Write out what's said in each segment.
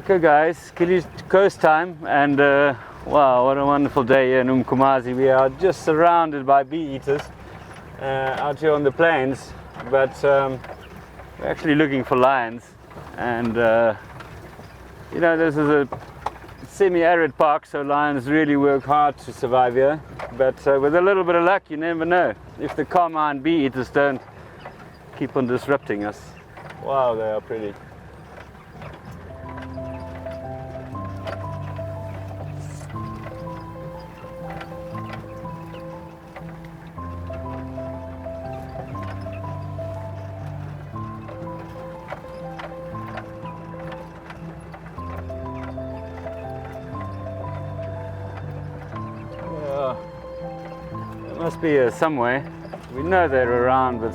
Okay guys, Kili coast time, and wow, what a wonderful day here in Mkomazi. We are just surrounded by bee eaters out here on the plains, but we're actually looking for lions. And you know, this is a semi-arid park, so lions really work hard to survive here. But with a little bit of luck, you never know if the carmine bee eaters don't keep on disrupting us. Wow, they are pretty. Must be here somewhere. We know they're around, but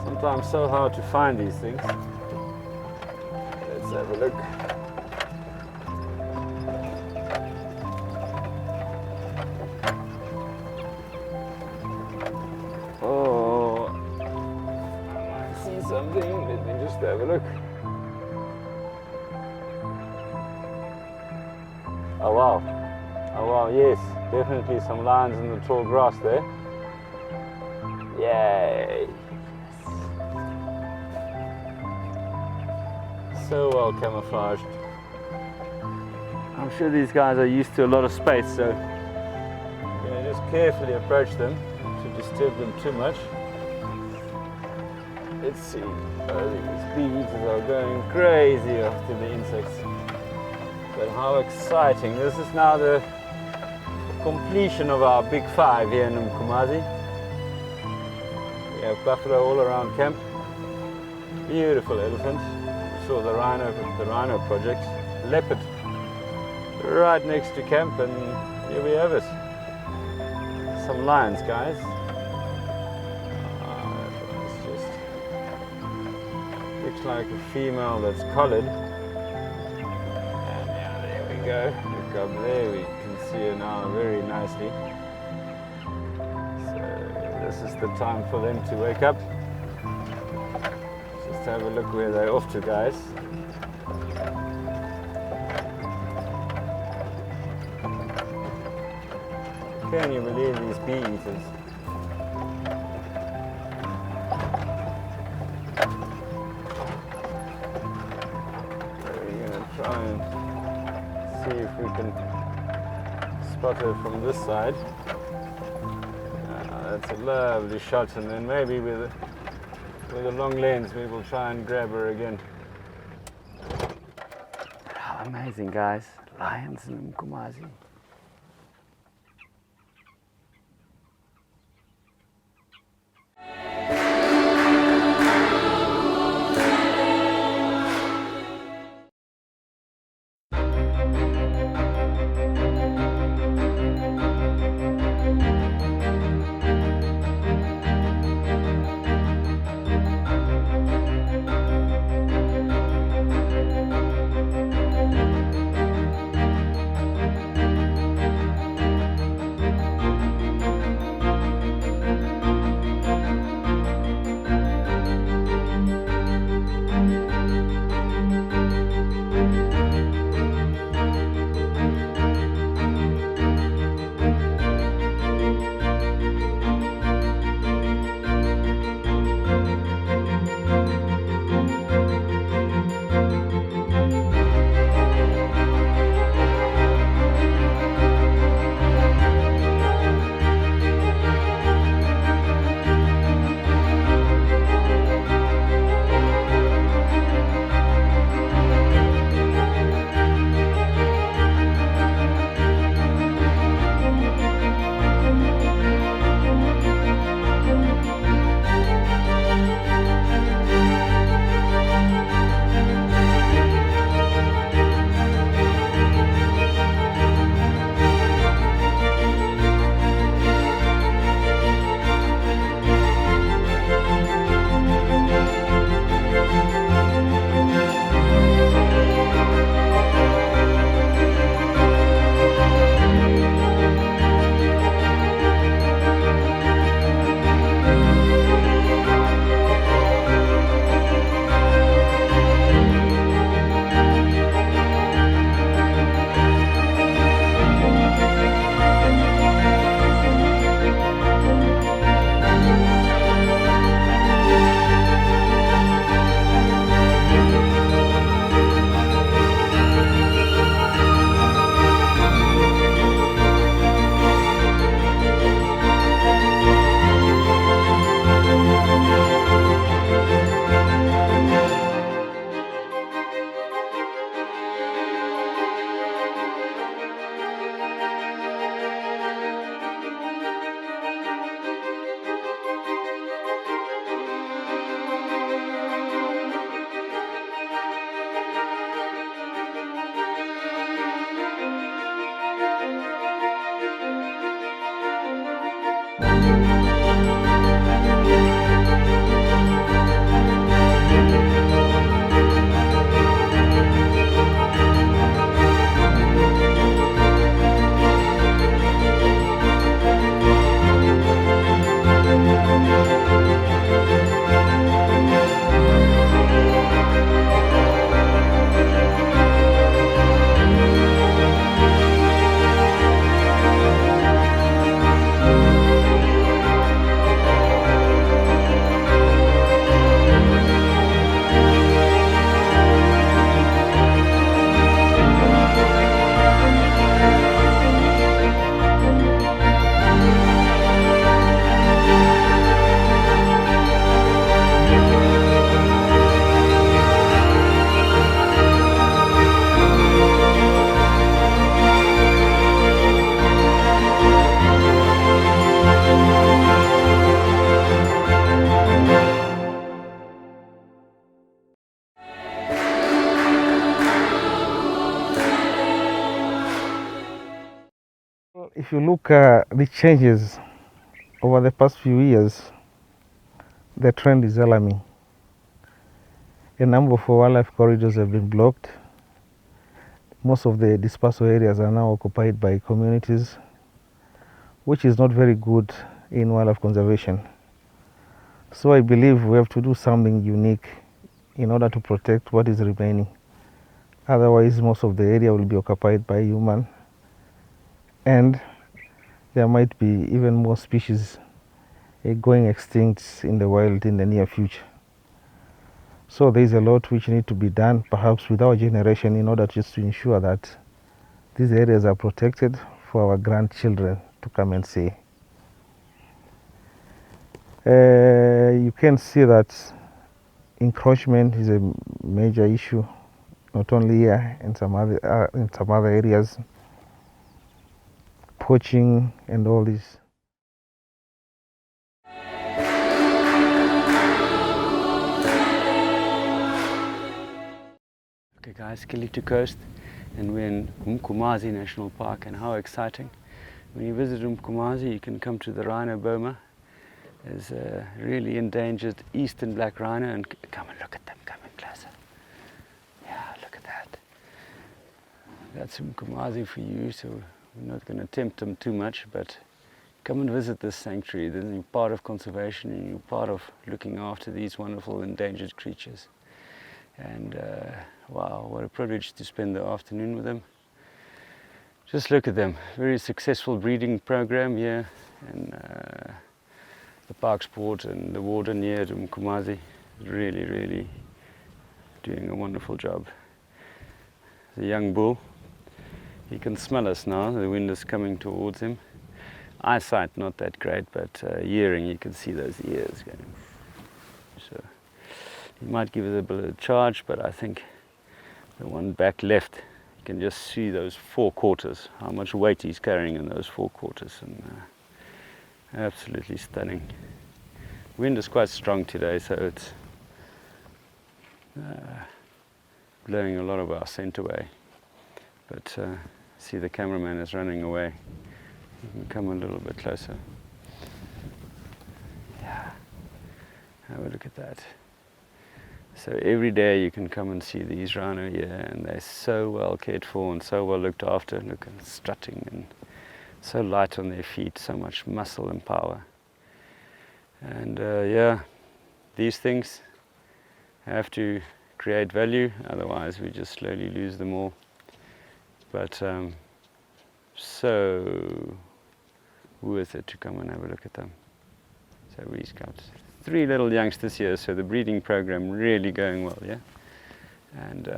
sometimes so hard to find these things. Let's have a look. Oh, I see something. Let me just have a look. Oh wow. Oh wow, yes. Definitely some lions in the tall grass there. Yay! So well camouflaged. I'm sure these guys are used to a lot of space, so I'm going to just carefully approach them, not to disturb them too much. Let's see. Oh, these bee eaters are going crazy after the insects. But how exciting. This is now the completion of our big five here in Mkomazi. We have buffalo all around camp. Beautiful elephants. We saw the rhino project. Leopard right next to camp, and here we have it. Some lions, guys. It's just looks like a female that's collared. And yeah, there we go. Look up there. We see her now very nicely. So this is the time for them to wake up. Just have a look where they're off to, guys. Can you believe these bee eaters? So we're going to try and see if we can spot her from this side. That's a lovely shot, and then maybe with a long lens we will try and grab her again. How amazing, guys. Lions in Mkomazi. If you look the changes over the past few years, the trend is alarming. A number of wildlife corridors have been blocked. Most of the dispersal areas are now occupied by communities, which is not very good in wildlife conservation. So I believe we have to do something unique in order to protect what is remaining. Otherwise, most of the area will be occupied by human, and there might be even more species going extinct in the wild in the near future. So there is a lot which need to be done, perhaps with our generation, in order just to ensure that these areas are protected for our grandchildren to come and see. You can see that encroachment is a major issue, not only here, in some other areas, poaching and all this. Okay guys, Kili to coast, and we're in Mkomazi National Park, and how exciting. When you visit Mkomazi, you can come to the rhino boma. There's a really endangered Eastern Black Rhino, and come and look at them, come in closer. Yeah, look at that. That's Mkomazi for you, so we're not going to tempt them too much, but come and visit this sanctuary. Then you're part of conservation, and you're part of looking after these wonderful endangered creatures. And wow, what a privilege to spend the afternoon with them. Just look at them. Very successful breeding program here, and the park sport and the warden here at Mkomazi is really doing a wonderful job. The young bull, he can smell us now. The wind is coming towards him. Eyesight not that great, but hearing, you can see those ears going. So he might give it a bit of a charge, but I think the one back left, you can just see those 4 quarters, how much weight he's carrying in those 4 quarters, and absolutely stunning. Wind is quite strong today, so it's blowing a lot of our scent away. But see, the cameraman is running away. You can come a little bit closer. Yeah, have a look at that. So every day you can come and see these rhino here, and they're so well cared for and so well looked after. Look at strutting, and so light on their feet, so much muscle and power. And yeah, these things have to create value, otherwise we just slowly lose them all. But so worth it to come and have a look at them. So we've got 3 little youngsters here, so the breeding program really going well, yeah. And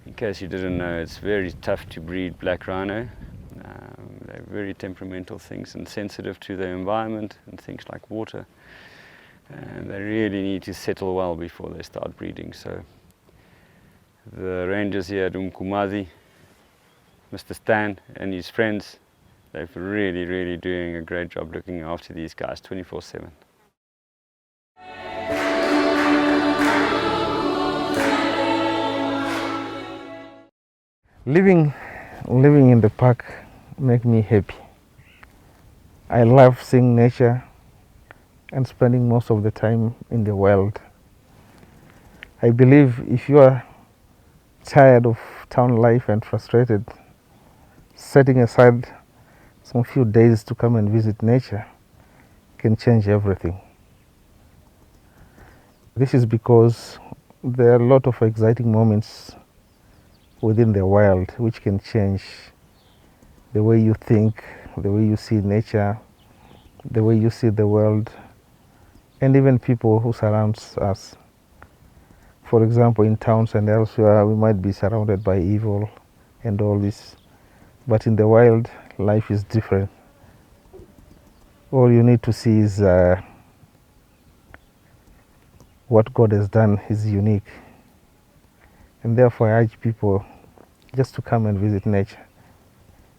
in case you didn't know, it's very tough to breed black rhino. They're very temperamental things and sensitive to their environment and things like water. And they really need to settle well before they start breeding. So the rangers here at Mkomazi, Mr. Stan and his friends, they're really doing a great job looking after these guys 24/7. Living in the park makes me happy. I love seeing nature and spending most of the time in the wild. I believe if you are tired of town life and frustrated, setting aside some few days to come and visit nature can change everything. This is because there are a lot of exciting moments within the wild which can change the way you think, the way you see nature, the way you see the world, and even people who surrounds us. For example, in towns and elsewhere, we might be surrounded by evil and all this, but in the wild, life is different. All you need to see is what God has done is unique, and therefore I urge people just to come and visit nature.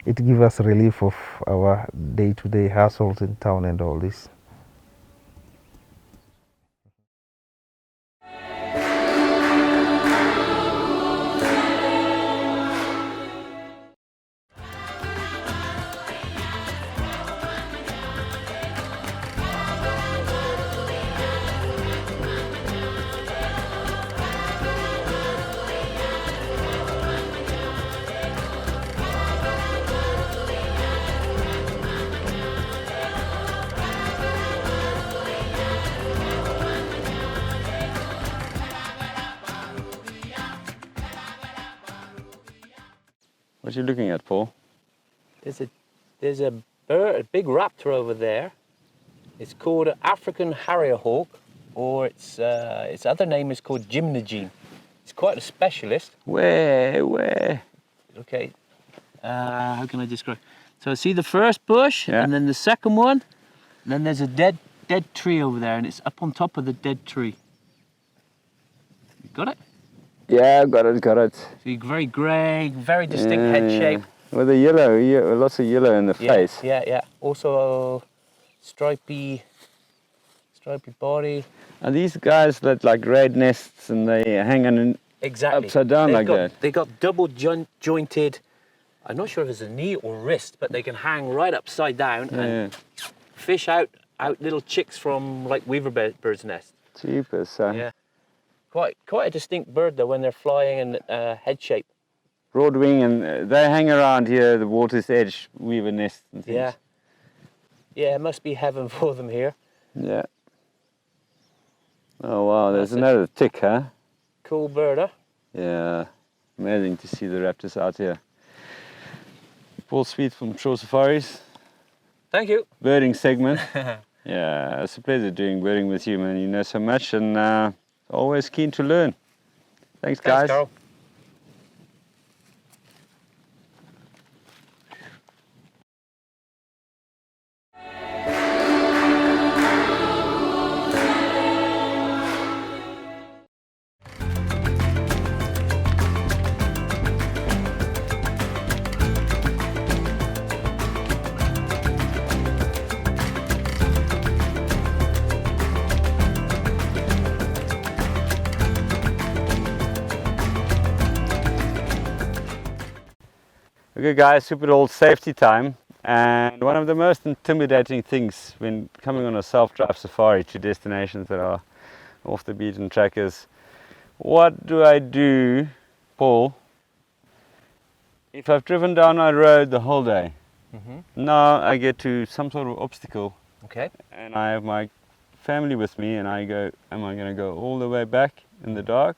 It gives us relief of our day-to-day hassles in town and all this. What are you looking at, Paul? There's a bird, a big raptor over there. It's called an African harrier hawk, or its other name is called gymnogene. It's quite a specialist. Where? Okay, how can I describe? So see the first bush, Yeah. and then the second one, and then there's a dead tree over there, and it's up on top of the dead tree. You got it? Yeah, got it. So very grey, very distinct head shape. With the yellow, lots of yellow in the face. Yeah. Also stripy body. Are these guys that like red nests and they hang on Exactly. upside down like that? They got double jointed. I'm not sure if it's a knee or wrist, but they can hang right upside down and fish out little chicks from like weaver bird's nest. Jeepers. Yeah. Quite a distinct bird though when they're flying and head shape. Broad wing, and they hang around here, the water's edge, weaver nests and things. Yeah. Yeah, it must be heaven for them here. Yeah. Oh wow, there's That's another tick, huh? Cool bird, huh? Yeah. Amazing to see the raptors out here. Paul Sweet from Shore Safaris. Thank you. Birding segment. Yeah, it's a pleasure doing birding with you, man. You know so much, and always keen to learn. Thanks, guys. Thanks, Carl. Okay guys, super old safety time, and one of the most intimidating things when coming on a self-drive safari to destinations that are off the beaten track is, what do I do, Paul, if I've driven down my road the whole day? Now I get to some sort of obstacle, Okay. and I have my family with me, and I go, am I going to go all the way back in the dark?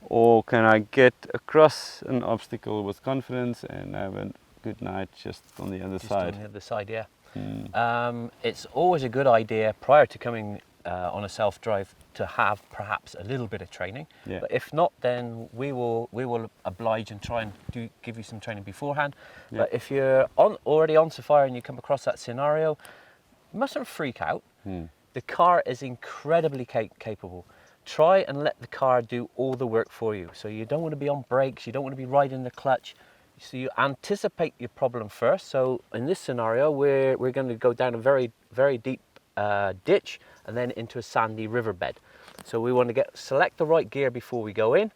Or can I get across an obstacle with confidence and have a good night just on the other side? On the other side, yeah. It's always a good idea prior to coming on a self-drive to have perhaps a little bit of training. Yeah. But if not, then we will oblige and try and give you some training beforehand. Yeah. But if you're already on safari and you come across that scenario, you mustn't freak out. The car is incredibly capable. Try and let the car do all the work for you. So you don't want to be on brakes, you don't want to be riding the clutch. So you anticipate your problem first. So in this scenario, we're going to go down a very, very deep ditch and then into a sandy riverbed. So we want to select the right gear before we go in,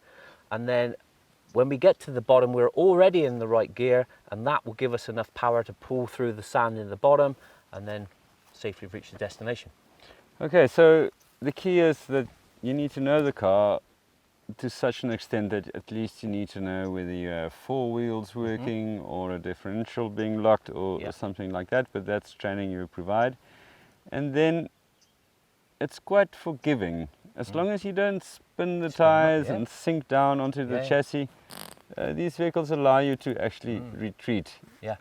and then when we get to the bottom, we're already in the right gear, and that will give us enough power to pull through the sand in the bottom and then safely reach the destination. Okay, so the key is that you need to know the car to such an extent that at least you need to know whether you have four wheels working or a differential being locked or something like that, but that's training you provide. and then it's quite forgiving. As long as you don't spin the Spin 'em up, tires yeah. and sink down onto the Yeah, yeah. chassis, these vehicles allow you to actually retreat. Yeah.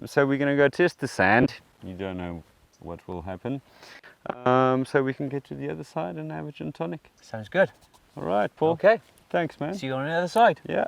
So we're going to go test the sand. You don't know what will happen. So we can get to the other side and have a gin tonic. Sounds good. All right, Paul. Okay. Thanks, man. See you on the other side. Yeah.